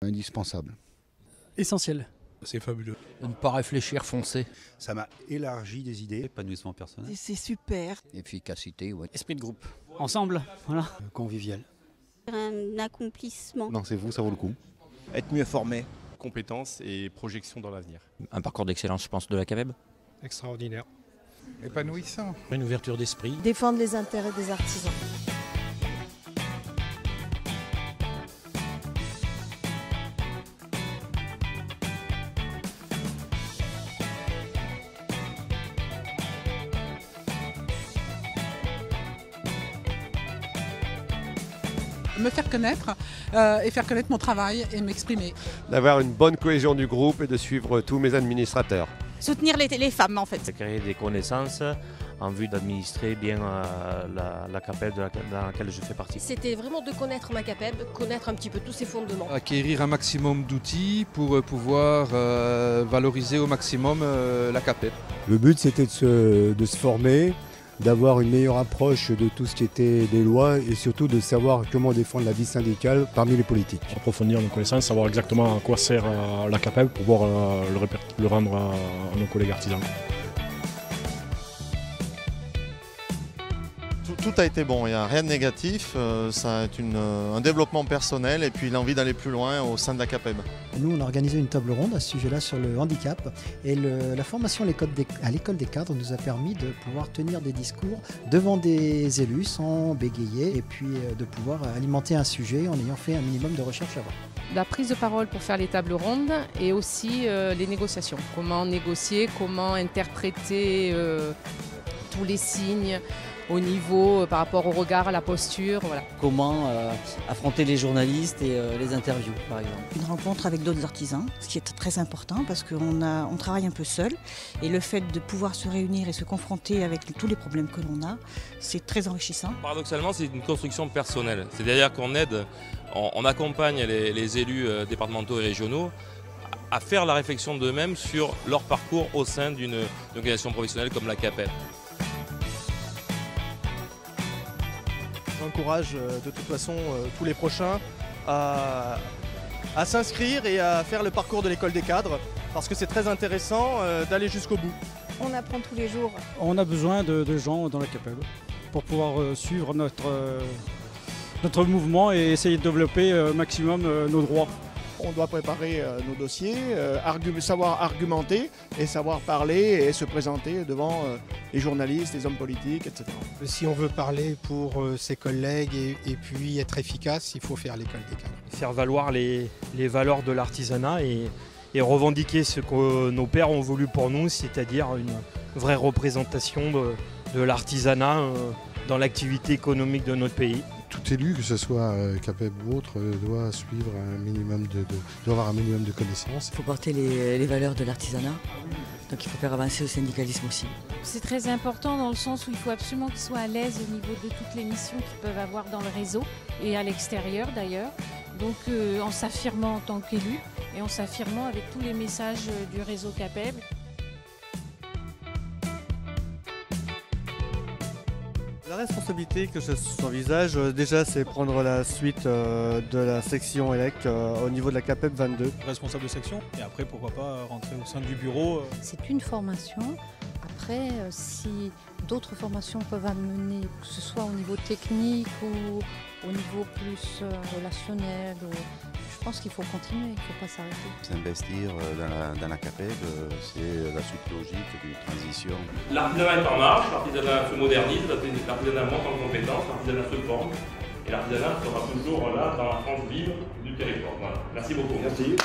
Indispensable. Essentiel. C'est fabuleux. De ne pas réfléchir, foncer. Ça m'a élargi des idées. Épanouissement personnel. C'est super. Efficacité, ouais. Esprit de groupe. Ensemble, voilà. Convivial. Un accomplissement. Non, c'est vous, ça vaut le coup. Être mieux formé. Compétences et projection dans l'avenir. Un parcours d'excellence, je pense, de la CAPEB. Extraordinaire. Épanouissant. Une ouverture d'esprit. Défendre les intérêts des artisans. Me faire connaître et faire connaître mon travail et m'exprimer. D'avoir une bonne cohésion du groupe et de suivre tous mes administrateurs. Soutenir les femmes en fait. C'est créer des connaissances en vue d'administrer bien la CAPEB dans laquelle je fais partie. C'était vraiment de connaître ma CAPEB, connaître un petit peu tous ses fondements. Acquérir un maximum d'outils pour pouvoir valoriser au maximum la CAPEB. Le but c'était de se former, d'avoir une meilleure approche de tout ce qui était des lois et surtout de savoir comment défendre la vie syndicale parmi les politiques. Approfondir nos connaissances, savoir exactement à quoi sert la CAPEB pour pouvoir le rendre à nos collègues artisans. Tout a été bon, il n'y a rien de négatif, ça a été un développement personnel et puis l'envie d'aller plus loin au sein de la CAPEB. Nous on a organisé une table ronde à ce sujet-là sur le handicap et la formation à l'école des cadres nous a permis de pouvoir tenir des discours devant des élus sans bégayer et puis de pouvoir alimenter un sujet en ayant fait un minimum de recherche avant. La prise de parole pour faire les tables rondes et aussi les négociations. Comment négocier, comment interpréter tous les signes au niveau par rapport au regard, à la posture. Voilà. Comment affronter les journalistes et les interviews par exemple. Une rencontre avec d'autres artisans, ce qui est très important parce qu'on travaille un peu seul et le fait de pouvoir se réunir et se confronter avec tous les problèmes que l'on a, c'est très enrichissant. Paradoxalement, c'est une construction personnelle, c'est-à-dire qu'on aide, on accompagne les élus départementaux et régionaux à faire la réflexion d'eux-mêmes sur leur parcours au sein d'une organisation professionnelle comme la CAPEB. J'encourage de toute façon tous les prochains à s'inscrire et à faire le parcours de l'école des cadres parce que c'est très intéressant d'aller jusqu'au bout. On apprend tous les jours. On a besoin de gens dans la CAPEB pour pouvoir suivre notre mouvement et essayer de développer au maximum nos droits. On doit préparer nos dossiers, savoir argumenter et savoir parler et se présenter devant les journalistes, les hommes politiques, etc. Si on veut parler pour ses collègues et puis être efficace, il faut faire l'école des cadres. Faire valoir les valeurs de l'artisanat et revendiquer ce que nos pères ont voulu pour nous, c'est-à-dire une vraie représentation de l'artisanat dans l'activité économique de notre pays. Tout élu, que ce soit CAPEB ou autre, doit suivre doit avoir un minimum de connaissances. Il faut porter les valeurs de l'artisanat, donc il faut faire avancer le syndicalisme aussi. C'est très important dans le sens où il faut absolument qu'ils soient à l'aise au niveau de toutes les missions qu'ils peuvent avoir dans le réseau et à l'extérieur d'ailleurs. Donc en s'affirmant en tant qu'élu et en s'affirmant avec tous les messages du réseau CAPEB. La responsabilité que j'envisage déjà c'est prendre la suite de la section élec au niveau de la CAPEB 22. Responsable de section et après pourquoi pas rentrer au sein du bureau. C'est une formation. Après, si d'autres formations peuvent amener, que ce soit au niveau technique ou au niveau plus relationnel, je pense qu'il faut continuer, il ne faut pas s'arrêter. S'investir dans la CAPEB, c'est la suite logique d'une transition. L'artisanat est en marche, l'artisanat se modernise, l'artisanat monte en compétences, l'artisanat se forme et l'artisanat sera toujours là dans la France vive du territoire. Voilà. Merci beaucoup. Merci.